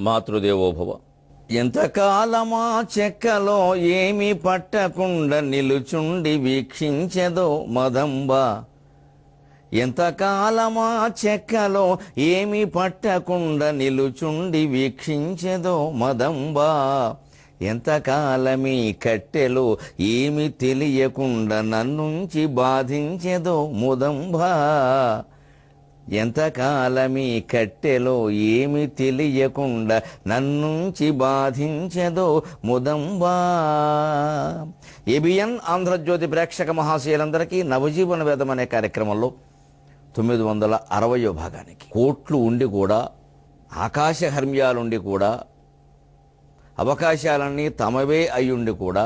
మాతృదేవోభవ. ఎంతకాలమా చెక్కలో ఏమి పట్టకుండా నిలుచుండి వీక్షించెదో మదంబ. ఎంతకాలమా చెక్కలో ఏమి పట్టకుండా నిలుచుండి వీక్షించెదో మదంబ. ఎంతకాలమీ కట్టెలో ఏమి తెలియకుండా నన్నుంచి బాధించెదో ముదంబ. ఎంతకాలమీ కట్టెలో ఏమి తెలియకుండా నన్నుంచి బాధించెదో ముదంబా. ఏబిఎన్ ఆంధ్రజ్యోతి ప్రేక్షక మహాశయులందరికీ నవజీవన వేదం అనే కార్యక్రమంలో 960వ భాగానికి. కోట్లు ఉండి కూడా, ఆకాశహర్మ్యాలుండి కూడా, అవకాశాలన్నీ తమవే అయ్యుండి కూడా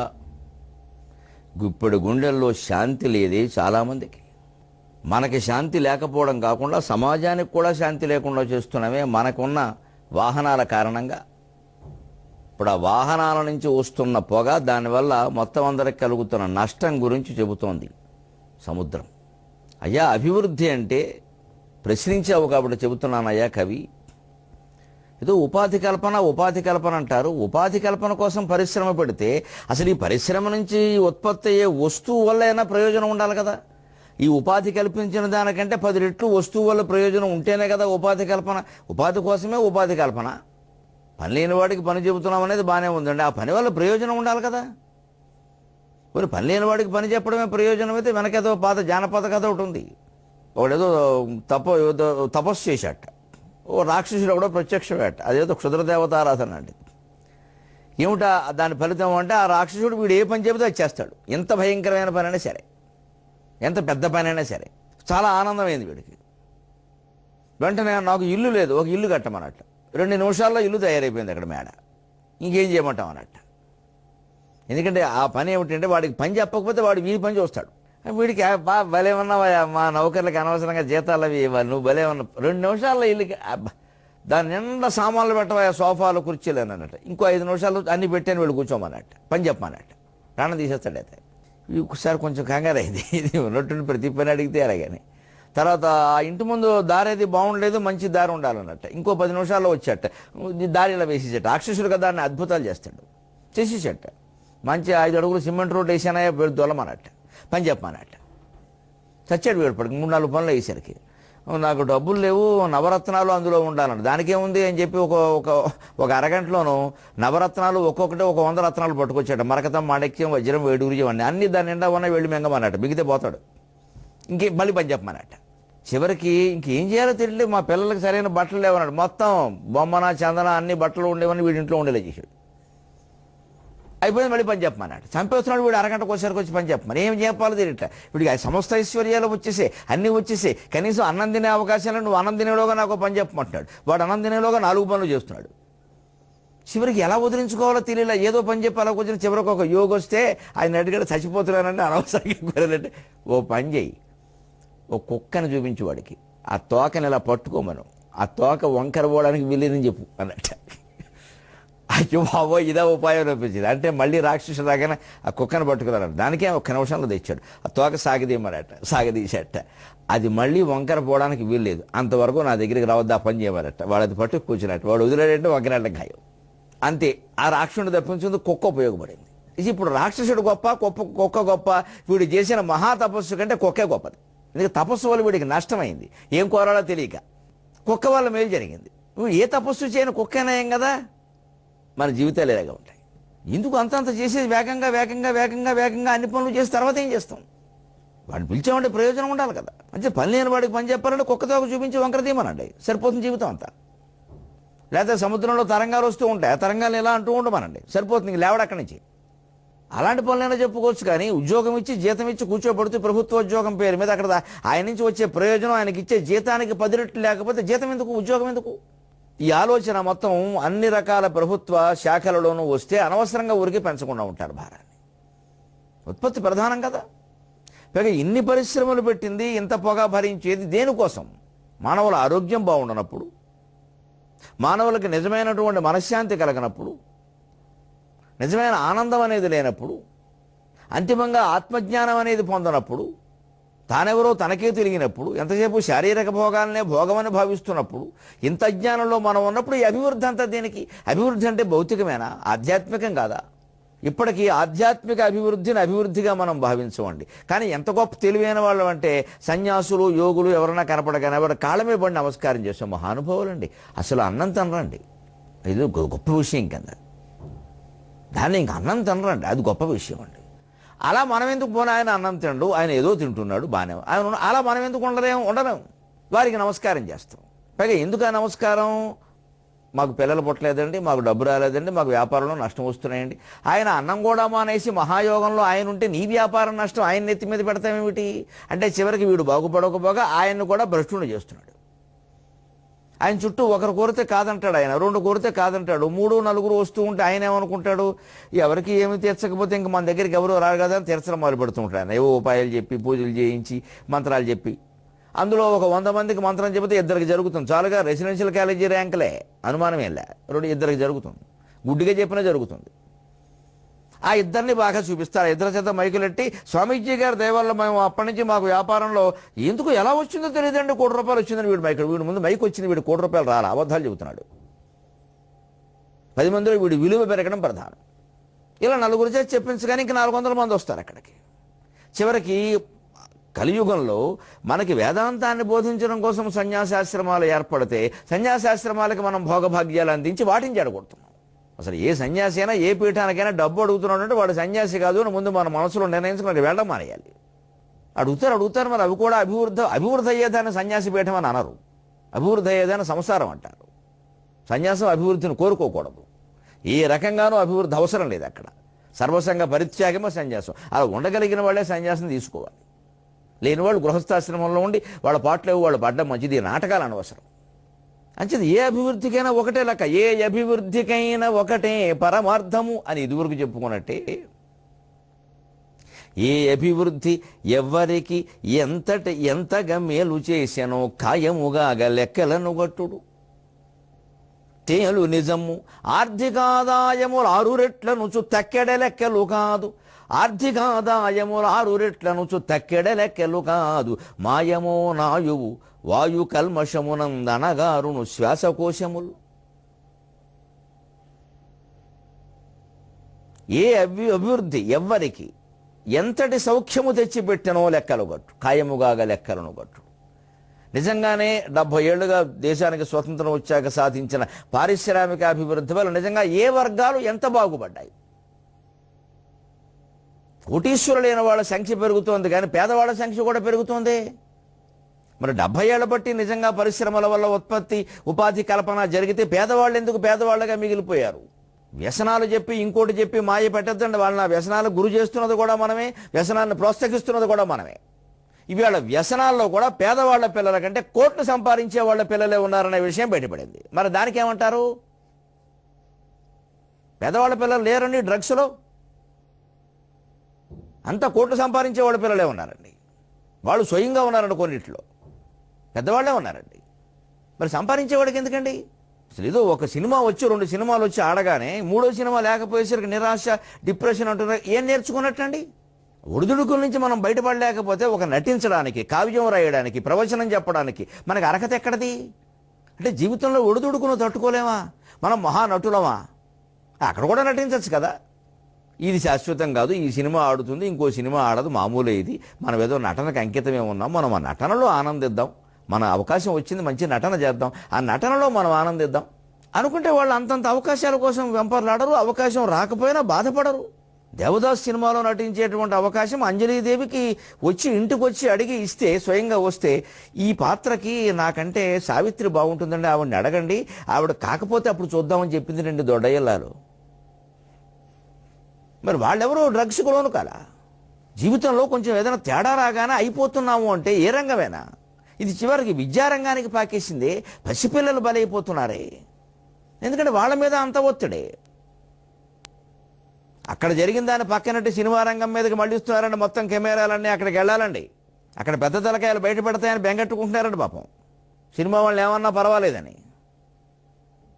గుప్పెడు గుండెల్లో శాంతి లేదే చాలామందికి. మనకి శాంతి లేకపోవడం కాకుండా సమాజానికి కూడా శాంతి లేకుండా చేస్తున్నవే మనకున్న వాహనాల కారణంగా. ఇప్పుడు ఆ వాహనాల నుంచి వస్తున్న పొగ, దానివల్ల మొత్తం అందరికి కలుగుతున్న నష్టం గురించి చెబుతోంది సముద్రం. అయ్యా, అభివృద్ధి అంటే ప్రశ్నించావు కాబట్టి చెబుతున్నానయ్యా కవి. ఏదో ఉపాధి కల్పన అంటారు. ఉపాధి కల్పన కోసం పరిశ్రమ పెడితే అసలు ఈ పరిశ్రమ నుంచి ఉత్పత్తి అయ్యే వస్తువు వల్ల అయినా ప్రయోజనం ఉండాలి కదా. ఈ ఉపాధి కల్పించిన దానికంటే 10 రెట్లు వస్తువు వల్ల ప్రయోజనం ఉంటేనే కదా ఉపాధి కల్పన. ఉపాధి కోసమే ఉపాధి కల్పన. పని లేని వాడికి పని చెబుతున్నాం అనేది బాగానే ఉందండి. ఆ పని వల్ల ప్రయోజనం ఉండాలి కదా. మరి పని లేని వాడికి పని చెప్పడమే ప్రయోజనం అయితే వెనకేదో పాత జానపద కథ ఒకటి ఉంది. ఒకడేదో తపస్సు చేశాట. ఓ రాక్షసుడు కూడా ప్రత్యక్షమేట. అదేదో క్షుద్రదేవతారాధన అండి. ఏమిటా దాని ఫలితం అంటే ఆ రాక్షసుడు వీడు ఏ పని చెబితే అది చేస్తాడు. ఎంత భయంకరమైన పని అయినా సరే, ఎంత పెద్ద పని అయినా సరే. చాలా ఆనందమైంది వీడికి. వెంటనే నాకు ఇల్లు లేదు, ఒక ఇల్లు కట్టమన్నట్ట. 2 నిమిషాల్లో ఇల్లు తయారైపోయింది అక్కడ మేడ. ఇంకేం చేయమంటాం అన్నట్ట. ఎందుకంటే ఆ పని ఏమిటంటే వాడికి పని చెప్పకపోతే వాడు వీడి పని చూస్తాడు. వీడికి భలేమన్నావా మా నౌకర్లకి అనవసరంగా జీతాలు అవి నువ్వు భలేమన్నా. 2 నిమిషాల్లో ఇల్లుకి దాని నిండా సామాన్లు పెట్టవా, సోఫాలు కుర్చీలు అని అన్నట్టు. ఇంకో 5 నిమిషాలు అన్ని పెట్టాను వీళ్ళు కూర్చోమన్నట్టు. పని చెప్పమన్నట్టు. ప్రాణం తీసేస్తాడు. అయితే ఒకసారి కొంచెం కంగారు అయింది. ఇది ఉన్నట్టుండి ప్రతి పని అడిగితే అలాగని. తర్వాత ఆ ఇంటి ముందు దారి అది బాగుండలేదు, మంచి దారి ఉండాలన్నట్టు. ఇంకో 10 నిమిషాల్లో వచ్చేట దారి ఇలా వేసేసేట. రాక్షసుడు కదా దాన్ని అద్భుతాలు చేస్తాడు. చేసేసేట. మంచి 5 అడుగులు సిమెంట్ రోడ్డు వేసానయ్యా దొలమన్నట్టు. పని చెప్పమన్నట్టు. చచ్చాడు వీడు. పడికి 3-4 పనులు వేసరికి నాకు డబ్బులు లేవు, నవరత్నాలు అందులో ఉండాలంట. దానికేముంది అని చెప్పి ఒక అరగంటలోనూ నవరత్నాలు ఒక్కొక్కటి 100 రత్నాలు పట్టుకొచ్చాడు. మరకతం, మాణిక్యం, వజ్రం, వేడూరి అన్ని దాని నిండా ఉన్న వెళ్ళి మెంగమన్నట్టు. మిగితే పోతాడు. మళ్ళీ పని చెప్పమన్నట్టు. చివరికి ఇంకేం చేయాలో తెలియదు. మా పిల్లలకి సరైన బట్టలు లేవన్నాడు. మొత్తం బొమ్మన, చందన అన్ని బట్టలు ఉండేవని వీడి ఇంట్లో ఉండేలా చేశాడు. అయిపోయింది. మళ్ళీ పని చెప్పమన్నాడు. చంపేస్తున్నాడు వీడు. అరగంటకు ఒకసారికి వచ్చి పని చెప్పమని. ఏం చెప్పాలో తెలియట వీడికి. సమస్త ఐశ్వర్యాలు వచ్చేసే, అన్నీ వచ్చేసే. కనీసం అన్నం తినే అవకాశాలు నువ్వు అన్నం తినేలోగా నాకు పని చెప్పమంటున్నాడు. వాడు అన్నం తినేలోగా 4 పనులు చేస్తున్నాడు. చివరికి ఎలా వదిలించుకోవాలో తెలియలే. ఏదో పని చెప్పి అలా కూర్చొని చివరికి ఒక యోగి వస్తే ఆయన అడిగాడు చచ్చిపోతున్నానంటే అనవసరంగా ఓ పని చేయి, ఓ కుక్కని చూపించు వాడికి. ఆ తోకని ఇలా పట్టుకోమను. ఆ తోక వంకర పోవడానికి వీలేదని చెప్పు అన్నట్ట. అయ్యో బాబో, ఇదే ఉపాయం అనిపించింది. అంటే మళ్ళీ రాక్షసుడు రాగానే ఆ కుక్కను పట్టుకున్నాడు. దానికే 1 నిమిషంలో తెచ్చాడు. ఆ తోక సాగదీశాట. అది మళ్ళీ వంకర పోవడానికి వీల్లేదు. అంతవరకు నా దగ్గరికి రావద్దు, ఆ పని చేయమన్నట్ట. వాడు అది పట్టుకు కూర్చున్నట్టు. వాడు వదిలేడంటే వంకరట గాయం. అంతే. ఆ రాక్షసుడు తప్పించింది కుక్క ఉపయోగపడింది. ఇప్పుడు రాక్షసుడు గొప్ప, కుక్క గొప్ప. వీడు చేసిన మహా తపస్సు కంటే కుక్కే గొప్పది. ఎందుకంటే తపస్సు వల్ల వీడికి నష్టమైంది. ఏం కోరాలో తెలియక. కుక్క వల్ల మేలు జరిగింది. నువ్వు ఏ తపస్సు చేయని కుక్కైనా ఏం కదా. మన జీవితాలు ఇలాగా ఉంటాయి. ఎందుకు అంతంత చేసేది వేగంగా అన్ని పనులు చేసి తర్వాత ఏం చేస్తాం? వాడిని పిలిచామంటే ప్రయోజనం ఉండాలి కదా. అంటే పని లేని వాడికి పని చెప్పాలంటే కుక్కతో చూపించి వంకర తీయమనండి, సరిపోతుంది జీవితం అంతా. లేకపోతే సముద్రంలో తరంగాలు వస్తూ ఉంటాయి, ఆ తరంగాలు ఎలా అంటూ ఉండమనండి, సరిపోతుంది. లేవడు అక్కడి నుంచి. అలాంటి పనులైనా చెప్పుకోవచ్చు. కానీ ఉద్యోగం ఇచ్చి జీతం ఇచ్చి కూర్చోబడుతూ ప్రభుత్వ ఉద్యోగం పేరు మీద అక్కడ ఆయన నుంచి వచ్చే ప్రయోజనం, ఆయనకి ఇచ్చే జీతానికి 10 రెట్లు లేకపోతే జీతం ఎందుకు, ఉద్యోగం ఎందుకు? ఈ ఆలోచన మొత్తం అన్ని రకాల ప్రభుత్వ శాఖలలోనూ వస్తే అనవసరంగా ఊరికి పెంచకుండా ఉంటారు భారాన్ని. ఉత్పత్తి ప్రధానం కదా. పైగా ఇన్ని పరిశ్రమలు పెట్టింది, ఇంత పొగ భరించేది దేనికోసం? మానవుల ఆరోగ్యం బాగుండనప్పుడు, మానవులకి నిజమైనటువంటి మనశ్శాంతి కలగనప్పుడు, నిజమైన ఆనందం అనేది లేనప్పుడు, అంతిమంగా ఆత్మజ్ఞానం అనేది పొందనప్పుడు, తానెవరో తనకే తెలియనప్పుడు, ఎంతసేపు శారీరక భోగాలనే భోగమని భావిస్తున్నప్పుడు, ఇంత అజ్ఞానంలో మనం ఉన్నప్పుడు ఈ అభివృద్ధి అంతా దేనికి? అభివృద్ధి అంటే భౌతికమేనా, ఆధ్యాత్మికం కాదా? ఇప్పటికీ ఆధ్యాత్మిక అభివృద్ధిని అభివృద్ధిగా మనం భావించమండి. కానీ ఎంత గొప్ప తెలివైన వాళ్ళు అంటే సన్యాసులు, యోగులు ఎవరైనా కనపడగానే ఎవరి కాళ్ళమే పడి నమస్కారం చేస్తాం. మహానుభావులండి. అసలు అన్నం తినరండి. ఇది గొప్ప విషయం కింద. దాన్ని ఇంక అన్నం తినరండి, అది గొప్ప విషయం అండి. అలా మనం ఎందుకు పోనీ? ఆయన అన్నం తినడు, ఆయన ఏదో తింటున్నాడు, బాగానే. ఆయన అలా మనం ఎందుకు ఉండలేము? వారికి నమస్కారం చేస్తాం. పైగా ఎందుకు ఆ నమస్కారం? మాకు పిల్లలు పుట్టలేదండి, మాకు డబ్బు రాలేదండి, మాకు వ్యాపారంలో నష్టం వస్తున్నాయండి. ఆయన అన్నం కూడా మానేసి మహాయోగంలో ఆయన ఉంటే నీ వ్యాపారం నష్టం ఆయన నెత్తి మీద పెడతామేమిటి? అంటే చివరికి వీడు బాగుపడకపోగా ఆయన్ని కూడా భ్రష్టుని చేస్తున్నాడు. ఆయన చుట్టూ ఒకరు కోరితే కాదంటాడు, ఆయన రెండు కోరితే కాదంటాడు, మూడు నలుగురు వస్తూ ఉంటే ఆయన ఏమనుకుంటాడు? ఎవరికి ఏమి తీర్చకపోతే ఇంక మన దగ్గరికి ఎవరు రారు కదా అని తీర్చడం మొదలు పెడుతూ ఉంటాడు. ఆయన ఏవో ఉపాయాలు చెప్పి, పూజలు చేయించి, మంత్రాలు చెప్పి, అందులో ఒక 100 మందికి మంత్రం చెబితే ఇద్దరికి జరుగుతుంది. చాలుగా రెసిడెన్షియల్ కాలేజీ ర్యాంకులే, అనుమానం వెళ్ళా, ఇద్దరికి జరుగుతుంది. గుడ్డిగా చెప్పినా జరుగుతుంది. ఆ ఇద్దరిని బాగా చూపిస్తారు. ఇద్దరి చేత మైకులెట్టి, స్వామీజీ గారి దయవల్ల మేము అప్పటి నుంచి మాకు వ్యాపారంలో ఎందుకు ఎలా వచ్చిందో తెలియదండి, ₹1,00,000 వచ్చిందని వీడి ముందు మైక్ వచ్చింది, వీడు ₹1,00,000 రాలా, అబద్ధాలు చెబుతున్నాడు. 10 మందిలో వీడి విలువ పెరగడం ప్రధానం. ఇలా నలుగురు చేసి చెప్పించగానే ఇంక 400 మంది వస్తారు అక్కడికి. చివరికి కలియుగంలో మనకి వేదాంతాన్ని బోధించడం కోసం సన్యాసాశ్రమాలు ఏర్పడితే, సన్యాసాశ్రమాలకి మనం భోగభాగ్యాలు అందించి వాటిని చెడగొడుతున్నాం. అసలు ఏ సన్యాసి అయినా ఏ పీఠానికైనా డబ్బు అడుగుతున్నాడంటే వాడు సన్యాసి కాదు అని ముందు మన మనసులో నిర్ణయించుకుని వెళ్ళడం మానేయాలి. అడుగుతారు మరి అవి కూడా అభివృద్ధి అయ్యేదాన్ని సన్యాసి పీఠం అని అనరు, అభివృద్ధి అయ్యేదాన్ని సంసారం అంటారు. సన్యాసం అభివృద్ధిని కోరుకోకూడదు, ఏ రకంగానూ అభివృద్ధి అవసరం లేదు అక్కడ. సర్వసంగ పరిత్యాగమే సన్యాసం. అలా ఉండగలిగిన వాళ్ళే సన్యాసం తీసుకోవాలి. లేని వాళ్ళు గృహస్థాశ్రమంలో ఉండి వాళ్ళ పాటలేవు, వాళ్ళు పడ్డం మంచిది, నాటకాలు అనవసరం. అంచేది ఏ అభివృద్ధికైనా ఒకటే లెక్క, ఏ అభివృద్ధికైనా ఒకటే పరమార్థము అని ఇదివరకు చెప్పుకున్నట్టే, ఏ అభివృద్ధి ఎవ్వరికి ఎంతగా మేలు చేశానో ఖాయముగాగ లెక్కలను గట్టుడు. తేలు నిజము ఆర్థికాదాయములు 6 రెట్లనుచు తక్కెడ లెక్కలు కాదు, ఆర్థికాదాయములు 6 రెట్లనుచు తక్కెడ లెక్కలు కాదు. మాయమో నాయువు వాయు కల్మషమునందనగారును శ్వాసకోశములు. ఏ అభివృద్ధి ఎవ్వరికి ఎంతటి సౌఖ్యము తెచ్చిపెట్టనో లెక్కలు గట్టు, ఖాయముగాగ లెక్కలను గట్టు. నిజంగానే 70 ఏళ్లుగా దేశానికి స్వతంత్రం వచ్చాక సాధించిన పారిశ్రామికాభివృద్ధి వల్ల నిజంగా ఏ వర్గాలు ఎంత బాగుపడ్డాయి? కోటీశ్వరులైన వాళ్ళ సంఖ్య పెరుగుతోంది, కానీ పేదవాళ్ళ సంఖ్య కూడా పెరుగుతోంది. మరి 70 ఏళ్ల బట్టి నిజంగా పరిశ్రమల వల్ల ఉత్పత్తి, ఉపాధి కల్పన జరిగితే పేదవాళ్ళు ఎందుకు పేదవాళ్ళగా మిగిలిపోయారు? వ్యసనాలు చెప్పి, ఇంకోటి చెప్పి మాయ పెట్టద్దండి. వాళ్ళని వ్యసనాలు గురి చేస్తున్నది కూడా మనమే, వ్యసనాన్ని ప్రోత్సహిస్తున్నది కూడా మనమే. ఇవాళ వ్యసనాల్లో కూడా పేదవాళ్ల పిల్లల కంటే కోట్లు సంపాదించే వాళ్ళ పిల్లలే ఉన్నారనే విషయం బయటపడింది. మరి దానికి ఏమంటారు? పేదవాళ్ళ పిల్లలు లేరండి డ్రగ్స్లో, అంతా కోట్లు సంపాదించే వాళ్ళ పిల్లలే ఉన్నారండి. వాళ్ళు స్వయంగా ఉన్నారండి, కొన్నిట్లో పెద్దవాళ్లే ఉన్నారండి. మరి సంపాదించేవాడికి ఎందుకండి? అసలు ఏదో ఒక సినిమా వచ్చి 2 సినిమాలు వచ్చి ఆడగానే 3వ సినిమా లేకపోయేసరికి నిరాశ, డిప్రెషన్ అంటున్నారు. ఏం నేర్చుకున్నట్టండి? ఒడిదుడుకుల నుంచి మనం బయటపడలేకపోతే ఒక నటించడానికి, కావ్యం రాయడానికి, ప్రవచనం చెప్పడానికి మనకు అర్హత ఎక్కడది? అంటే జీవితంలో ఒడిదుడుకును తట్టుకోలేమా? మనం మహానటులమా? అక్కడ కూడా నటించవచ్చు కదా. ఇది శాశ్వతం కాదు, ఈ సినిమా ఆడుతుంది, ఇంకో సినిమా ఆడదు, మామూలే. ఇది మనం ఏదో నటనకు అంకితమే ఉన్నాం, మనం ఆ నటనలో ఆనందిద్దాం, మన అవకాశం వచ్చింది, మంచి నటన చేద్దాం, ఆ నటనలో మనం ఆనందిద్దాం అనుకుంటే వాళ్ళు అంతంత అవకాశాల కోసం వెంపర్లాడరు. అవకాశం రాకపోయినా బాధపడరు. దేవదాస్ సినిమాలో నటించేటువంటి అవకాశం అంజలీదేవికి వచ్చి ఇంటికి వచ్చి అడిగి ఇస్తే, స్వయంగా వస్తే, ఈ పాత్రకి నాకంటే సావిత్రి బాగుంటుందండి, ఆవిడని అడగండి, ఆవిడ కాకపోతే అప్పుడు చూద్దామని చెప్పింది రండి దొడ్డయ్యలారు. మరి వాళ్ళెవరో డ్రగ్స్కు లోను కాలా? జీవితంలో కొంచెం ఏదైనా తేడా రాగానే అయిపోతున్నాము అంటే ఏ రంగమేనా? ఇది చివరికి విద్యారంగానికి పాకేసింది. పసిపిల్లలు బలైపోతున్నారే, ఎందుకంటే వాళ్ళ మీద అంత ఒత్తిడే. అక్కడ జరిగిన దాన్ని పక్కనట్టు సినిమా రంగం మీదకి మళ్ళిస్తున్నారండి. మొత్తం కెమెరాలన్నీ అక్కడికి వెళ్ళాలండి, అక్కడ పెద్ద తలకాయలు బయట పెడతాయని బెంగట్టుకుంటున్నారండి పాపం. సినిమా వాళ్ళు ఏమన్నా పర్వాలేదని.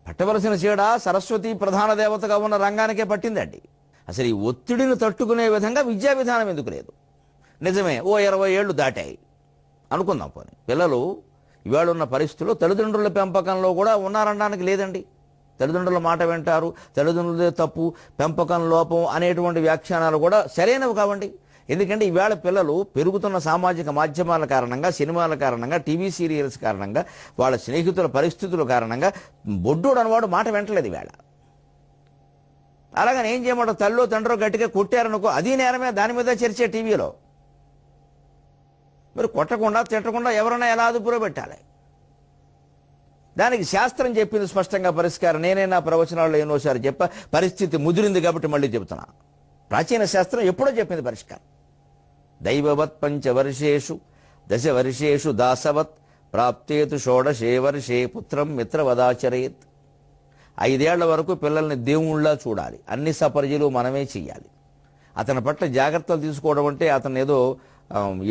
పట్టవలసిన చీడ సరస్వతి ప్రధాన దేవతగా ఉన్న రంగానికే పట్టిందండి. అసలు ఈ ఒత్తిడిని తట్టుకునే విధంగా విద్యా విధానం ఎందుకు లేదు? నిజమే, ఓ 20 ఏళ్ళు దాటాయి అనుకుందాం. పోనీ పిల్లలు ఇవాళ ఉన్న పరిస్థితుల్లో తల్లిదండ్రుల పెంపకంలో కూడా ఉన్నారనడానికి లేదండి. తల్లిదండ్రుల మాట వింటారు, తల్లిదండ్రులదే తప్పు, పెంపకం లోపం అనేటువంటి వ్యాఖ్యానాలు కూడా సరైనవి కావండి. ఎందుకంటే ఈవేళ పిల్లలు పెరుగుతున్న సామాజిక మాధ్యమాల కారణంగా, సినిమాల కారణంగా, టీవీ సీరియల్స్ కారణంగా, వాళ్ళ స్నేహితుల పరిస్థితుల కారణంగా బొడ్డోడు అనవాడు మాట వింటలేదు ఈవేళ. అలాగని ఏం చేయమంటారు, తల్లో తండ్రో గట్టిగా కొట్టారనుకో, అది నేరమే, దాని మీద చర్చే టీవీలో. మరి కొట్టకుండా తిట్టకుండా ఎవరైనా ఎలా అదుపులో పెట్టాలి? దానికి శాస్త్రం చెప్పింది స్పష్టంగా పరిష్కారం. నేనే నా ప్రవచనాల్లో ఎన్నోసారి చెప్పా, పరిస్థితి ముదిరింది కాబట్టి మళ్ళీ చెబుతున్నా. ప్రాచీన శాస్త్రం ఎప్పుడో చెప్పింది పరిష్కారం. దైవవత్ 5 వర్షేషు 10 వర్షేషు దాసవత్ ప్రాప్తేతు 16 వర్షే పుత్రం మిత్రవదాచరేత్. 5 ఏళ్ల వరకు పిల్లల్ని దేవుళ్ళ చూడాలి, అన్ని సపర్యలు మనమే చెయ్యాలి. అతని పట్ల జాగ్రత్తలు తీసుకోవడం అంటే అతను ఏదో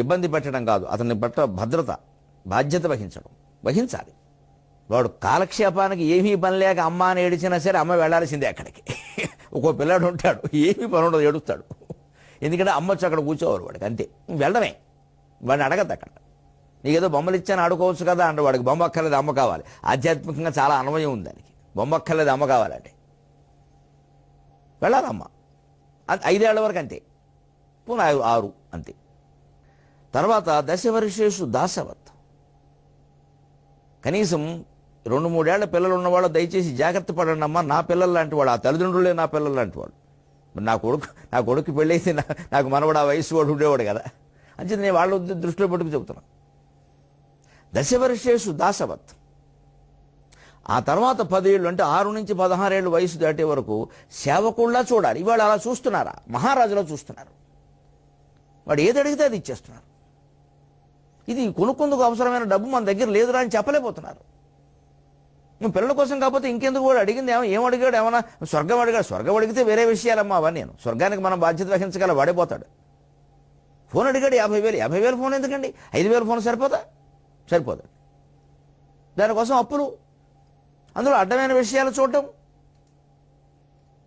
ఇబ్బంది పెట్టడం కాదు, అతని పట్ల భద్రత, బాధ్యత వహించాలి. వాడు కాలక్షేపానికి ఏమీ పని లేక అమ్మ అని ఏడిచినా సరే అమ్మ వెళ్లాల్సిందే అక్కడికి. ఒక్కో పిల్లాడు ఉంటాడు, ఏమీ పని ఉండదు, ఏడుస్తాడు. ఎందుకంటే అమ్మ వచ్చి అక్కడ కూర్చోవాలి వాడికి, అంతే, వెళ్ళడమే. వాడిని అడగద్దు అక్కడ. నీకేదో బొమ్మలు ఇచ్చాను ఆడుకోవచ్చు కదా అంటే వాడికి బొమ్మ అక్కర్లేదు, అమ్మ కావాలి. ఆధ్యాత్మికంగా చాలా అన్వయం ఉంది దానికి. బొమ్మ అక్కర్లేదు, అమ్మ కావాలంటే వెళ్ళాలమ్మ. 5 ఏళ్ల వరకు అంతే, పోనీ 6 అంతే. తర్వాత 10 వర్షేషు దాసవత్. కనీసం 2-3 ఏళ్ల పిల్లలు ఉన్నవాళ్ళు దయచేసి జాగ్రత్త పడండి అమ్మా, నా పిల్లలు లాంటి వాడు, ఆ తల్లిదండ్రులే నా పిల్లలు లాంటి వాడు. నా కొడుకు పెళ్ళైతే నాకు మనవాడు ఆ వయసు వాడు ఉండేవాడు కదా. అంటే నేను వాళ్ళ దృష్టిలో పెట్టుకు చెబుతున్నాను. 10 వర్షేషు దాసవత్. ఆ తర్వాత 10 ఏళ్ళు అంటే 6 నుంచి 16 ఏళ్ళు వయసు దాటే వరకు సేవకుల్లా చూడాలి. ఇవాళ అలా చూస్తున్నారా? మహారాజులో చూస్తున్నారు. వాడు ఏది అడిగితే అది ఇచ్చేస్తున్నారు. ఇది కొనుక్కుందుకు అవసరమైన డబ్బు మన దగ్గర లేదురా అని చెప్పలేకపోతున్నారు. నువ్వు పిల్లల కోసం కాకపోతే ఇంకెందుకు? కూడా అడిగింది ఏం అడిగాడు? ఏమన్నా స్వర్గం అడిగాడు? స్వర్గం అడిగితే వేరే విషయాలమ్మా అవన్నీ. నేను స్వర్గానికి మనం బాధ్యత వహించగల వాడిపోతాడు. ఫోన్ అడిగాడు 50,000. 50,000 ఫోన్ ఎందుకండి? 5,000 ఫోన్ సరిపోదు. దానికోసం అప్పులు, అందులో అడ్డమైన విషయాలు చూడటం.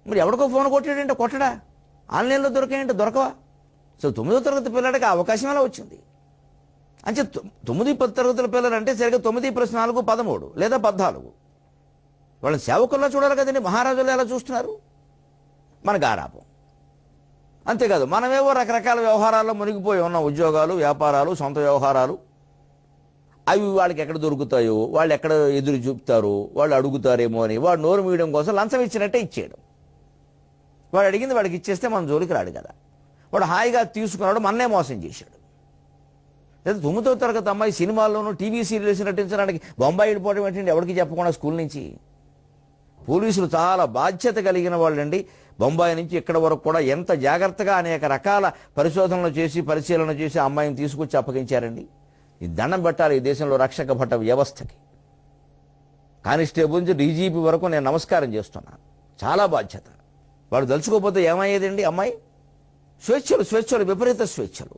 మరి ఎవరికో ఫోన్ కొట్టాడంటే కొట్టడా? ఆన్లైన్లో దొరికాయంటే దొరకవా? సో 9వ తరగతి పిల్లడికి అవకాశం ఎలా వచ్చింది? అంటే 9-10 తరగతుల పిల్లలు అంటే సరిగ్గా 9+4 13 లేదా 14. వాళ్ళని సేవకుల్లా చూడాలి కదండి. మహారాజులు ఎలా చూస్తున్నారు? మన గారాపం. అంతేకాదు మనమేవో రకరకాల వ్యవహారాల్లో మునిగిపోయి ఉన్న, ఉద్యోగాలు, వ్యాపారాలు, సొంత వ్యవహారాలు. అవి వాళ్ళకి ఎక్కడ దొరుకుతాయో, వాళ్ళు ఎక్కడ ఎదురు చూపుతారో, వాళ్ళు అడుగుతారేమో అని వాడు నోరు మీయడం కోసం లంచం ఇచ్చినట్టే ఇచ్చేయడం. వాడు అడిగింది వాడికి ఇచ్చేస్తే మన జోలికి రాడు కదా. వాడు హాయిగా తీసుకున్నాడు, మననే మోసం చేశాడు. లేదా 9వ తరగతి అమ్మాయి సినిమాల్లోనూ టీవీ సీరియల్స్ నటించడానికి బొంబాయి వెళ్ళిపోవడం ఏంటంటే ఎవరికి చెప్పకుండా స్కూల్ నుంచి. పోలీసులు చాలా బాధ్యత కలిగిన వాళ్ళండి. బొంబాయి నుంచి ఇక్కడ వరకు కూడా ఎంత జాగ్రత్తగా అనేక రకాల పరిశోధనలు చేసి, పరిశీలన చేసి అమ్మాయిని తీసుకొచ్చి అప్పగించారండి. ఈ దండం పెట్టాలి ఈ దేశంలో రక్షక భట వ్యవస్థకి. కానిస్టేబుల్ నుంచి డీజీపీ వరకు నేను నమస్కారం చేస్తున్నాను. చాలా బాధ్యత. వాడు దలుచుకోకపోతే ఏమయ్యేదండి? అమ్మాయి స్వేచ్ఛలు విపరీత స్వేచ్ఛలు.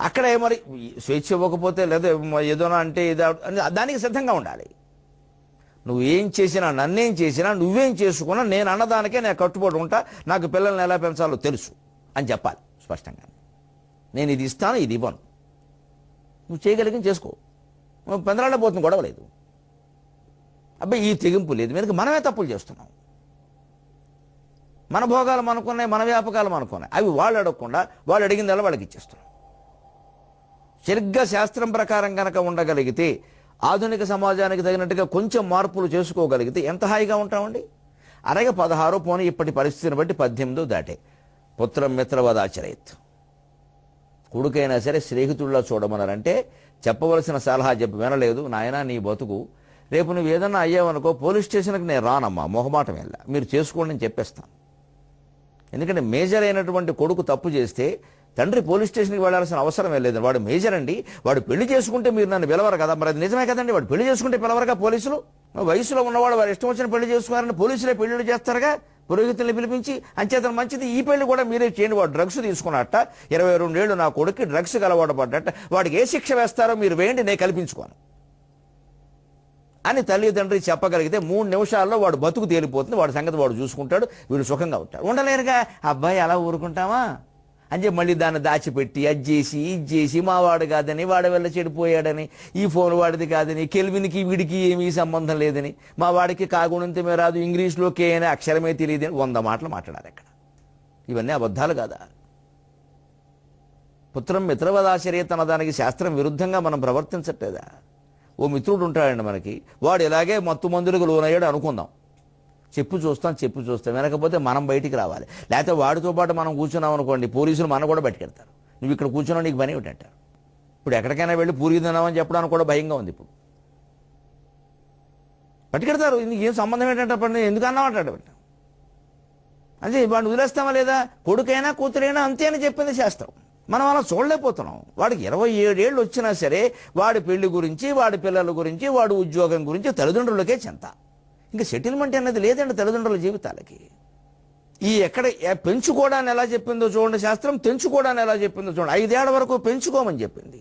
అక్కడ మరి స్వేచ్ఛ ఇవ్వకపోతే లేదా ఏదోనా అంటే దానికి సిద్ధంగా ఉండాలి. నువ్వు ఏం చేసినా, నన్నేం చేసినా, నువ్వేం చేసుకున్నా నేను అన్నదానికే నేను కట్టుబడి ఉంటా, నాకు పిల్లల్ని ఎలా పెంచాలో తెలుసు అని చెప్పాలి స్పష్టంగా. నేను ఇది ఇస్తాను, ఇది ఇవ్వను, నువ్వు చేయగలిగిన చేసుకో, నువ్వు పెందలాడబోతుంది, గొడవ లేదు. అబ్బాయి ఈ తెగింపు లేదు, మీదకి మనమే తప్పులు చేస్తున్నాం. మన భోగాలు మనకున్నాయి, మన వ్యాపకాలు మనకున్నాయి, అవి వాళ్ళు అడగకుండా వాళ్ళు అడిగిందల్లా వాళ్ళకి ఇచ్చేస్తున్నాం. సరిగ్గా శాస్త్రం ప్రకారం కనుక ఉండగలిగితే, ఆధునిక సమాజానికి తగినట్టుగా కొంచెం మార్పులు చేసుకోగలిగితే ఎంత హాయిగా ఉంటామండి. అలాగే 16 పోనీ ఇప్పటి పరిస్థితిని బట్టి 18 దాటే. పుత్రం మిత్రవదాచరేత్. కొడుకైనా సరే స్నేహితుల్లో చూడమన్నారంటే చెప్పవలసిన సలహా చెప్పి వినలేదు, నాయనా నీ బతుకు, రేపు నువ్వు ఏదన్నా అయ్యావనుకో పోలీస్ స్టేషన్కి నేను రానమ్మా, మొహమాటం వెళ్ళా, మీరు చేసుకోండి అని చెప్పేస్తాను. ఎందుకంటే మేజర్ అయినటువంటి కొడుకు తప్పు చేస్తే తండ్రి పోలీస్ స్టేషన్కి వెళ్లాల్సిన అవసరం లేదు. వాడు మేజర్ అండి, వాడు పెళ్లి చేసుకుంటే మీరు నన్ను పిలవరు కదా. మరి అది నిజమే కదండి, వాడు పెళ్లి చేసుకుంటే పిలవరుగా పోలీసులు. వయసులో ఉన్నవాడు వారు ఇష్టం వచ్చిన పెళ్లి చేసుకున్నారని పోలీసులే పెళ్లిళ్ళు చేస్తారుగా, పురోహితుల్ని పిలిపించి. అంచేతన మంచిది ఈ పెళ్లి కూడా మీరే చేయండి. వాడు డ్రగ్స్ తీసుకున్నట్ట, 22 ఏళ్ళు నా కొడుకు డ్రగ్స్ అలవాటు పడ్డట్ట, వాడికి ఏ శిక్ష వేస్తారో మీరు వేయండి, నేను కల్పించుకోను అని తల్లిదండ్రి చెప్పగలిగితే 3 నిమిషాల్లో వాడు బతుకు తేలిపోతుంది, వాడి సంగతి వాడు చూసుకుంటాడు, వీడు సుఖంగా ఉంటాడు. ఉండలేరుగా అబ్బాయి అలా ఊరుకుంటామా, అని చెప్పి మళ్ళీ దాన్ని దాచిపెట్టి అది చేసి ఇది చేసి మా వాడు కాదని వాడి వల్ల చెడిపోయాడని ఈ ఫోన్ వాడిది కాదని కెల్విన్కి వీడికి ఏమీ సంబంధం లేదని మా వాడికి కాగుణంతమే రాదు ఇంగ్లీష్లో కే అనే అక్షరమే తెలియదని 100 మాటలు మాట్లాడారు ఇక్కడ. ఇవన్నీ అబద్ధాలు కాదా? పుత్రం మిత్రవదాశ్రయేత్ అన్న దానికి శాస్త్రం విరుద్ధంగా మనం ప్రవర్తించట్లేదా? ఓ మిత్రుడు ఉంటాడండి మనకి, వాడు ఇలాగే మత్తు మందులకు లోనయ్యాడు అనుకుందాం, చెప్పు చూస్తాం వినకపోతే మనం బయటికి రావాలి. లేకపోతే వాడితో పాటు మనం కూర్చున్నాం అనుకోండి, పోలీసులు మనం కూడా బయటకెళ్తారు. నువ్వు ఇక్కడ కూర్చున్నావు నీకు పని ఏమిటంటారు. ఇప్పుడు ఎక్కడికైనా వెళ్ళి పూరి తిన్నామని చెప్పడానికి కూడా భయంగా ఉంది. ఇప్పుడు పట్టుకెడతారు. ఇందుకు ఏం సంబంధం ఏంటంటే ఎందుకు అన్నామంటాడు. అంటే వాడిని వదిలేస్తామా లేదా? కొడుకైనా కూతురైనా అంతే అని చెప్పింది శాస్త్రం. మనం అలా చూడలేకపోతున్నాం. వాడికి 27 ఏళ్ళు వచ్చినా సరే వాడి పెళ్లి గురించి, వాడి పిల్లల గురించి, వాడి ఉద్యోగం గురించి తల్లిదండ్రులకే చింత. ఇంకా సెటిల్మెంట్ అనేది లేదండి తల్లిదండ్రుల జీవితాలకి. ఈ ఎక్కడ పెంచుకోవడాన్ని ఎలా చెప్పిందో చూడండి శాస్త్రం, తెంచుకోవడాన్ని ఎలా చెప్పిందో చూడండి. 5 ఏళ్ల వరకు పెంచుకోమని చెప్పింది.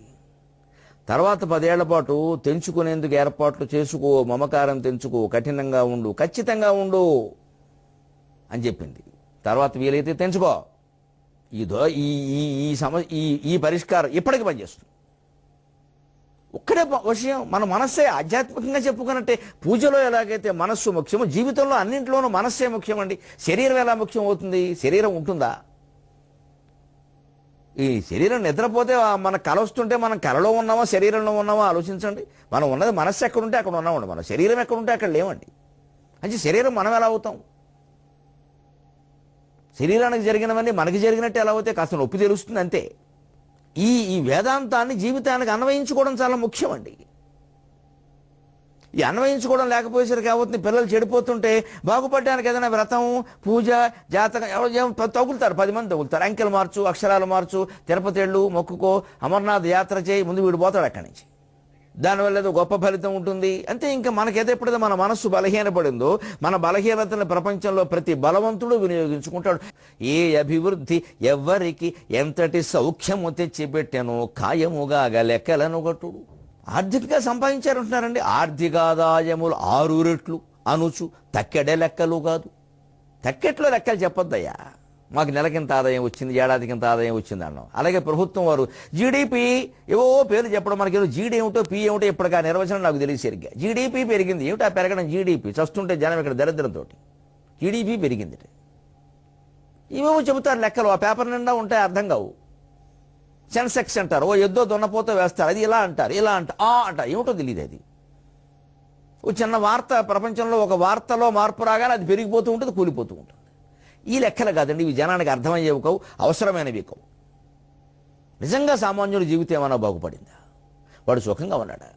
తర్వాత 10 ఏళ్ల పాటు తెంచుకునేందుకు ఏర్పాట్లు చేసుకో, మమకారం తెంచుకో, కఠినంగా ఉండు, ఖచ్చితంగా ఉండు అని చెప్పింది. తర్వాత వీలైతే తెంచుకో. ఈ పరిష్కారం ఇప్పటికి పనిచేస్తుంది. ఒక్కడే విషయం, మన మనస్సే ఆధ్యాత్మికంగా చెప్పుకున్నట్టే. పూజలో ఎలాగైతే మనస్సు ముఖ్యమో జీవితంలో అన్నింటిలోనూ మనస్సే ముఖ్యమండి. శరీరం ఎలా ముఖ్యం అవుతుంది? శరీరం ఉంటుందా? ఈ శరీరం నిద్రపోతే మన కల వస్తుంటే మనం కలలో ఉన్నామా శరీరంలో ఉన్నామా ఆలోచించండి. మనం ఉన్నది మనస్సు ఎక్కడుంటే అక్కడ ఉన్నామండి, మన శరీరం ఎక్కడుంటే అక్కడ లేవండి. అంటే శరీరం మనం ఎలా అవుతాం? శరీరానికి జరిగినవన్నీ మనకి జరిగినట్టు ఎలా అవుతాయి? కాస్త నొప్పి తెలుస్తుంది అంతే. ఈ వేదాంతాన్ని జీవితానికి అన్వయించుకోవడం చాలా ముఖ్యమండి. ఈ అన్వయించుకోవడం లేకపోయేసరికి ఏమవుతుంది? పిల్లలు చెడిపోతుంటే బాగుపడడానికి ఏదైనా వ్రతం, పూజ, జాతకం ఎవరు తగులుతారు, 10 మంది తగులుతారు. అంకెలు మార్చు, అక్షరాలు మార్చు, తిరుపతి వెళ్ళు, మొక్కుకో, అమర్నాథ్ యాత్ర చేయి, ముందు వీడు పోతాడు అక్కడి నుంచి. దానివల్ల ఏదో గొప్ప ఫలితం ఉంటుంది అంతే. ఇంకా మనకేదో ఎప్పుడైతే మన మనస్సు బలహీనపడిందో, మన బలహీనతను ప్రపంచంలో ప్రతి బలవంతుడు వినియోగించుకుంటాడు. ఏ అభివృద్ధి ఎవ్వరికి ఎంతటి సౌఖ్యము తెచ్చిపెట్టెనో ఖాయముగా లెక్కలను గట్టుడు. ఆర్థికంగా సంపాదించారంటున్నారండి. ఆర్థికాదాయములు 6 రెట్లు అనుచు తక్కెడే లెక్కలు కాదు. తక్కెట్లో లెక్కలు చెప్పొద్దయ్యా. మాకు నెలకింత ఆదాయం వచ్చింది, ఏడాదికింత ఆదాయం వచ్చింది అన్నాం. అలాగే ప్రభుత్వం వారు జీడిపి ఏవో పేర్లు చెప్పడం, మనకి జీడీ ఏమిటో పి ఏమిటో ఇప్పటికి ఆ నిర్వచనం నాకు తెలియదు సరిగ్గా. జీడిపి పెరిగింది ఏమిటా పెరగడం? జీడిపి చస్తుంటే జనం ఇక్కడ దరిద్రంతో జీడిపి పెరిగింది. ఇవేమో చెబుతారు లెక్కలు, ఆ పేపర్ నిండా ఉంటాయి, అర్థం కావు. సెన్సెక్స్ అంటారు, ఓ ఎద్దో దున్నపోతో వేస్తారు, అది ఇలా అంటారు, ఇలా అంటారు, ఏమిటో తెలియదు. అది ఓ చిన్న వార్త, ప్రపంచంలో ఒక వార్తలో మార్పు రాగానే అది పెరిగిపోతూ ఉంటుంది, కూలిపోతూ ఉంటుంది. ఈ లెక్కలు కాదండి, ఇవి జనానికి అర్థమయ్యేవి కావు, అవసరమైనవి కావు. నిజంగా సామాన్యుడి జీవితం ఏమైనా బాగుపడిందా? వాడు సుఖంగా ఉన్నాడా?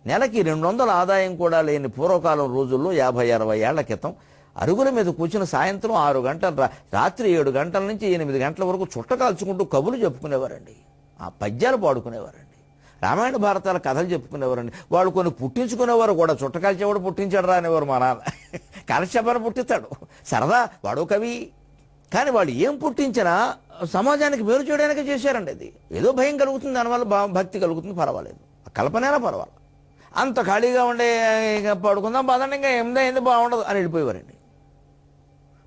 నెలకి 200 ఆదాయం కూడా లేని పూర్వకాలం రోజుల్లో 50-60 ఏళ్ల క్రితం అరుగుల మీద కూర్చుని సాయంత్రం 6 గంటల రాత్రి 7 గంటల నుంచి 8 గంటల వరకు చుట్ట కాల్చుకుంటూ కబులు చెప్పుకునేవారండి. ఆ పద్యాలు పాడుకునేవారండి, రామాయణ భారతాల కథలు చెప్పుకునేవారండి. వాళ్ళు కొన్ని పుట్టించుకునేవారు కూడా. చుట్టకాల్చేవాడు పుట్టించాడు రా అనేవారు మా నాన్న. కాలక్షేపాన్ని పుట్టిస్తాడు, సరదా, వాడు కవి. కానీ వాడు ఏం పుట్టించినా సమాజానికి మేలు చేయడానికి చేశారండి. అది ఏదో భయం కలుగుతుంది, దానివల్ల భక్తి కలుగుతుంది, పర్వాలేదు, కల్పనైనా పర్వాలేదు. అంత ఖాళీగా ఉండే పడుకుందాం బాధండి, ఇంకా ఏంది బాగుండదు అని వెళ్ళిపోయేవారండి.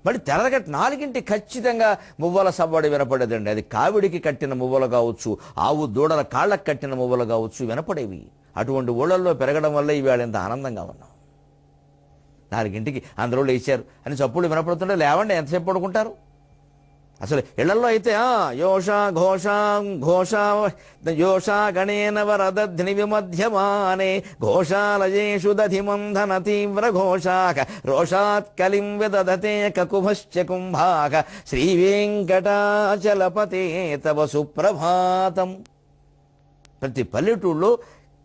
మళ్ళీ తెరగట్టి 4ంటికి ఖచ్చితంగా మువ్వల సవ్వడి వినపడేదండి. అది కావిడికి కట్టిన మువ్వలు కావచ్చు, ఆవు దూడల కాళ్ళకు కట్టిన మువ్వలు కావచ్చు, వినపడేవి. అటువంటి ఊళ్ళల్లో పెరగడం వల్ల ఇవాళ ఎంత ఆనందంగా ఉన్నాం. 4ంటికి అందరూ లేచారు అని చప్పుళ్ళు వినపడుతుంటే లేవండి, ఎంతసేపు పడుకుంటారు? అసలు ఇళ్లలో అయితే యోషా ఘోషా ఘోషా యోషా గణేన వరదధ్ని విమధ్యమానే ఘోషాలయేషు దధిమంధన తీవ్ర ఘోషాక రోషాత్ కలిం విదధతే కకుభశ్చ కుంభాక శ్రీ వెంకటాచలపతే తవ సుప్రభాతం. ప్రతి పల్లెటూళ్ళలో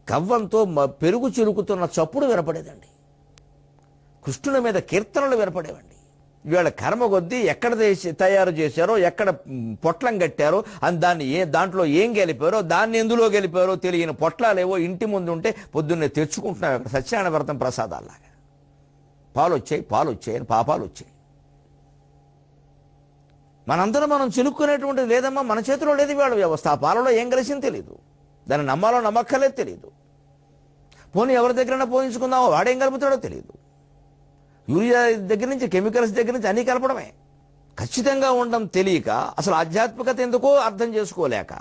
కవ్వంతో పెరుగు చిరుకుతున్న చప్పుడు వినపడేదండి. కృష్ణుని మీద కీర్తనలు వినపడేవండి. ఇవాళ కర్మ కొద్దీ ఎక్కడ తయారు చేశారో, ఎక్కడ పొట్లం కట్టారో, దాన్ని దాంట్లో ఏం గెలిపారో, దాన్ని ఎందులో గెలిపారో తెలియని పొట్లాలేవో ఇంటి ముందు ఉంటే పొద్దున్నే తెచ్చుకుంటున్నాం. అక్కడ సత్యనారాయణ వ్రతం ప్రసాదాల్లాగా పాలు వచ్చాయి అని పాపాలు వచ్చాయి. మనందరం మనం చిలుక్కునేటువంటిది లేదమ్మా, మన చేతిలో లేదు ఇవాళ వ్యవస్థ. ఆ పాలలో ఏం కలిసింది తెలియదు, దాన్ని నమ్మాలో నమ్మక్కలేదు తెలియదు. పోనీ ఎవరి దగ్గరైనా పోయించుకుందామో వాడేం కలుపుతాడో తెలియదు. యూరియా దగ్గర నుంచి కెమికల్స్ దగ్గర నుంచి అన్నీ కలపడమే. ఖచ్చితంగా ఉండడం తెలియక, అసలు ఆధ్యాత్మికత ఎందుకో అర్థం చేసుకోలేక,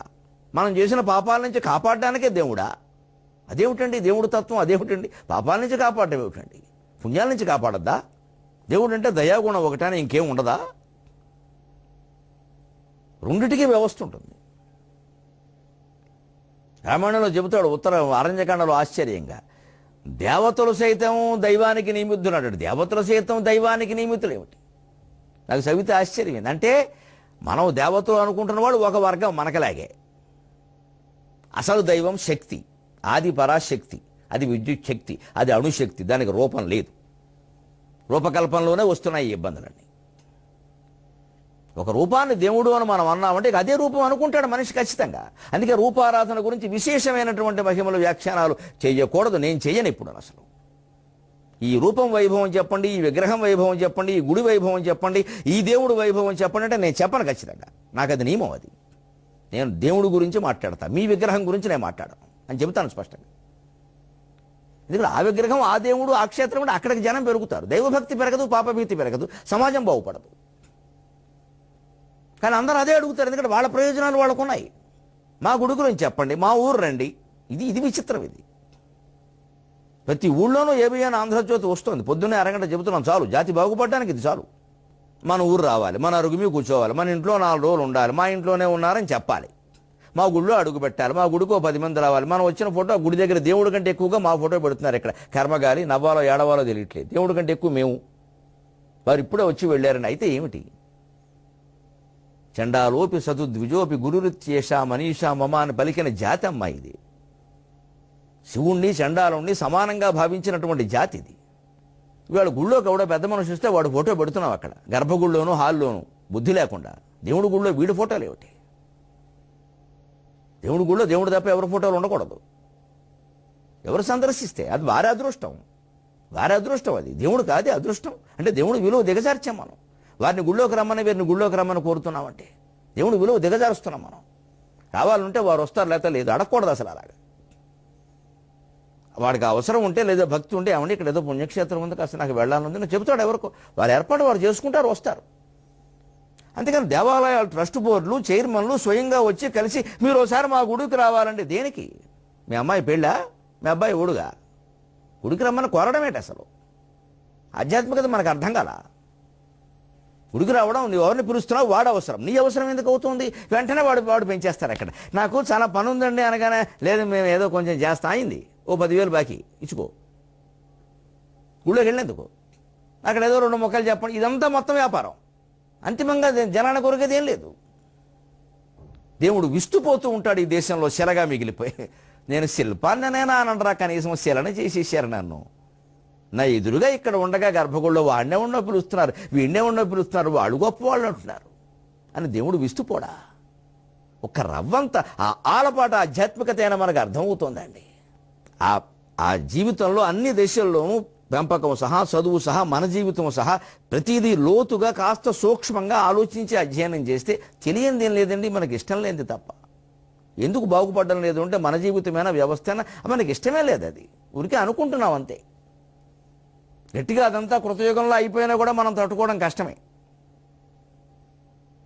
మనం చేసిన పాపాల నుంచి కాపాడడానికే దేవుడా? అదేమిటండి దేవుడు తత్వం? అదేమిటండి పాపాల నుంచి కాపాడడం ఏమిటండి? పుణ్యాల నుంచి కాపాడద్దా? దేవుడు అంటే దయాగుణం ఒకటని ఇంకేం ఉండదా? రెండిటికీ వ్యవస్థ ఉంటుంది. రామాయణంలో చెబుతాడు ఉత్తర అరణ్యకాండలో ఆశ్చర్యంగా, దేవతలు సైతం దైవానికి నియమితుడు. దేవతలు సైతం దైవానికి నియమితులు ఏమిటి? నాకు చదివితే ఆశ్చర్యం. అంటే మనం దేవతలు అనుకుంటున్న వాడు ఒక వర్గం మనకలాగే. అసలు దైవం శక్తి, ఆది పరాశక్తి, అది విద్యుత్ శక్తి, అది అణుశక్తి, దానికి రూపం లేదు. రూపకల్పనలోనే వస్తున్నాయి ఈ ఇబ్బందులన్నీ. ఒక రూపాన్ని దేవుడు అని మనం అన్నామంటే అదే రూపం అనుకుంటాడు మనిషి ఖచ్చితంగా. అందుకే రూపారాధన గురించి విశేషమైనటువంటి మహిమలు వ్యాఖ్యానాలు చేయకూడదు. నేను చెయ్యను ఇప్పుడు. అసలు ఈ రూపం వైభవం చెప్పండి, ఈ విగ్రహం వైభవం చెప్పండి, ఈ గుడి వైభవం చెప్పండి, ఈ దేవుడు వైభవం చెప్పండి అంటే నేను చెప్పను ఖచ్చితంగా. నాకు అది నియమం. అది నేను దేవుడి గురించి మాట్లాడతా, మీ విగ్రహం గురించి నేను మాట్లాడను అని చెబుతాను స్పష్టంగా. ఎందుకంటే ఆ విగ్రహం, ఆ దేవుడు, ఆ క్షేత్రం అంటే అక్కడికి జనం పెరుగుతారు. దైవభక్తి పెరగదు, పాపభీతి పెరగదు, సమాజం బాగుపడదు. కానీ అందరూ అదే అడుగుతారు, ఎందుకంటే వాళ్ళ ప్రయోజనాలు వాళ్ళకు ఉన్నాయి. మా గుడి గురించి చెప్పండి, మా ఊరు రండి. ఇది విచిత్రం. ఇది ప్రతి ఊళ్ళోనూ ఏబిఎన్ ఆంధ్రజ్యోతి వస్తుంది. పొద్దున్నే అరగంట చెబుతున్నాం చాలు, జాతి బాగుపడడానికి ఇది చాలు. మన ఊరు రావాలి, మన అరుగు మీద కూర్చోవాలి, మన ఇంట్లో 4 రోజులు ఉండాలి, మా ఇంట్లోనే ఉన్నారని చెప్పాలి, మా గుడిలో అడుగు పెట్టాలి, మా గుడికో 10 మంది రావాలి. మనం వచ్చిన ఫోటో గుడి దగ్గర దేవుడి కంటే ఎక్కువగా మా ఫోటో పెడుతున్నారు. ఇక్కడ కర్మగాలి నవ్వాలో ఏడవాలో తెలియట్లేదు. దేవుడి కంటే ఎక్కువ మేము. వారు ఇప్పుడే వచ్చి వెళ్ళారని. అయితే ఏమిటి? చండాలోపి సతుద్విజోపి గురురిత్యేషా మనీషా మమ అని పలికిన జాతి అమ్మా ఇది. శివుణ్ణి చండాలుణ్ణి సమానంగా భావించినటువంటి జాతి ఇది. ఇవాళ గుళ్ళోకి ఎవడో పెద్ద మనిషి వస్తే వాడు ఫోటో పెడుతున్నావు అక్కడ, గర్భగుళ్ళోనూ హాల్లోనూ, బుద్ధి లేకుండా. దేవుడి గుళ్ళో వీడి ఫోటోలు ఏమిటి? దేవుడి గుళ్ళో దేవుడు తప్ప ఎవరి ఫోటోలు ఉండకూడదు. ఎవరు సందర్శిస్తే అది వారి అదృష్టం, వారి అదృష్టం. అది దేవుడు కాదే అదృష్టం. అంటే దేవుడు విలువ దిగజార్చాం మనం. వారిని గుళ్ళోకి రమ్మని, వీరిని గుళ్ళోకి రమ్మని కోరుతున్నామంటే దేవుడు విలువ దిగజారుస్తున్నాం మనం. కావాలంటే వారు వస్తారు, లేకపోతే లేదు. అడగకూడదు అసలు అలాగా. వాడికి అవసరం ఉంటే లేదా భక్తి ఉంటే ఏమంటే ఇక్కడ ఏదో పుణ్యక్షేత్రం ఉంది, కాస్త నాకు వెళ్ళాలని నేను చెబుతాడు. ఎవరికో వారి ఏర్పాటు వారు చేసుకుంటారు, వస్తారు. అంతేకాని దేవాలయాలు ట్రస్ట్ బోర్డులు, చైర్మన్లు స్వయంగా వచ్చి కలిసి మీరు ఒకసారి మా గుడికి రావాలంటే దేనికి? మీ అమ్మాయి పెళ్ళా? మీ అబ్బాయి ఊడుగా? గుడికి రమ్మని కోరడం ఏంటి అసలు? ఆధ్యాత్మికత మనకు అర్థం కాల. గుడికి రావడం, నువ్వు ఎవరిని పిలుస్తున్నావు, వాడు అవసరం. నీ అవసరం ఎందుకు అవుతుంది? వెంటనే వాడు పెంచేస్తారు. అక్కడ నాకు చాలా పని ఉందండి అనగానే, లేదు మేము ఏదో కొంచెం చేస్తా, అయింది, ఓ 10,000 బాకీ ఇచ్చుకో. గుళ్ళోకి వెళ్ళేందుకు? అక్కడ ఏదో 2 మొక్కలు చెప్పండి. ఇదంతా మొత్తం వ్యాపారం. అంతిమంగా జనాల కొరకేది ఏం లేదు. దేవుడు విస్తుపోతూ ఉంటాడు ఈ దేశంలో, శిలగా మిగిలిపోయి. నేను శిల్పాన్ననేనా అనంటరా, కనీసం శిలని చేసేసారు నన్ను. నా ఎదురుగా ఇక్కడ ఉండగా గర్భగుడిలో వాడినే ఉండో పిలుస్తున్నారు, వీడినే ఉండో పిలుస్తున్నారు, వాళ్ళు గొప్పవాళ్ళు అంటున్నారు అని దేవుడు విస్తుపోడా? ఒక రవ్వంత ఆ ఆలపాట ఆధ్యాత్మికత అయినా మనకు అర్థమవుతోందండి. ఆ జీవితంలో అన్ని దేశాల్లోనూ పెంపకం సహా, చదువు సహా, మన జీవితం సహా ప్రతిదీ లోతుగా కాస్త సూక్ష్మంగా ఆలోచించి అధ్యయనం చేస్తే తెలియంది ఏం లేదండి. మనకి ఇష్టం లేనిది తప్ప. ఎందుకు బాగుపడడం లేదు అంటే మన జీవితమైనా వ్యవస్థైనా మనకి ఇష్టమే లేదు. అది ఊరికే అనుకుంటున్నాం అంతే. గట్టిగా అదంతా కృతయుగంలో అయిపోయినా కూడా మనం తట్టుకోవడం కష్టమే.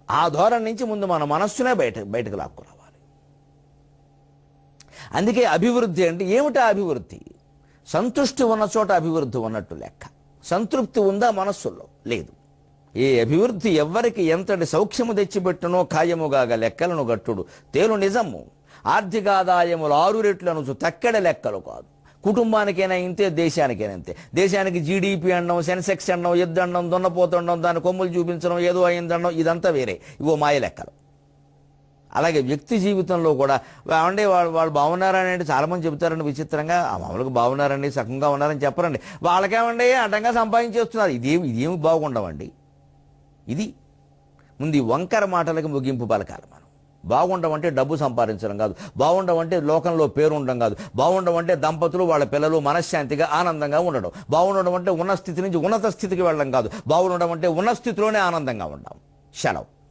ఆ ధోరణి నుంచి ముందు మన మనస్సునే బయటకు లాక్కురావాలి. అందుకే అభివృద్ధి అంటే ఏమిటా అభివృద్ధి? సంతృష్టి ఉన్న చోట అభివృద్ధి ఉన్నట్టు లెక్క. సంతృప్తి ఉందా మనస్సులో? లేదు. ఏ అభివృద్ధి ఎవ్వరికి ఎంతటి సౌఖ్యము తెచ్చిపెట్టునో ఖాయముగాగ లెక్కలను గట్టుడు తేలు నిజము. ఆర్థికాదాయములు 6 రెట్లను తక్కెడ లెక్కలు కాదు. కుటుంబానికైనా ఇంతే, దేశానికైనా ఇంతే. దేశానికి జీడిపి అనడం, సెన్సెక్స్ అనడం, ఎద్దు అనడం, దున్నపోతుండడం, దాని కొమ్ములు చూపించడం, ఏదో అయిందనడం, ఇదంతా వేరే. ఇవో మాయ లెక్కలు. అలాగే వ్యక్తి జీవితంలో కూడా అంటే వాళ్ళు బాగున్నారని అంటే చాలామంది చెబుతారండి విచిత్రంగా. మామూలుగా బాగున్నారండి, సకంగా ఉన్నారని చెప్పరండి. వాళ్ళకేమండి అడ్డంగా సంపాదించేస్తున్నారు. ఇదేమి బాగుండవండి. ఇది ముందు వంకర మాటలకి ముగింపు పలకాలి మనం. బాగుండమంటే డబ్బు సంపాదించడం కాదు, బాగుండమంటే లోకంలో పేరు ఉండడం కాదు, బాగుండమంటే దంపతులు వాళ్ళ పిల్లలు మనశ్శాంతిగా ఆనందంగా ఉండడం, బాగుండడం అంటే ఉన్న స్థితి నుంచి ఉన్నత స్థితికి వెళ్ళడం కాదు, బాగుండడం అంటే ఉన్న స్థితిలోనే ఆనందంగా ఉండడం. సెలవు.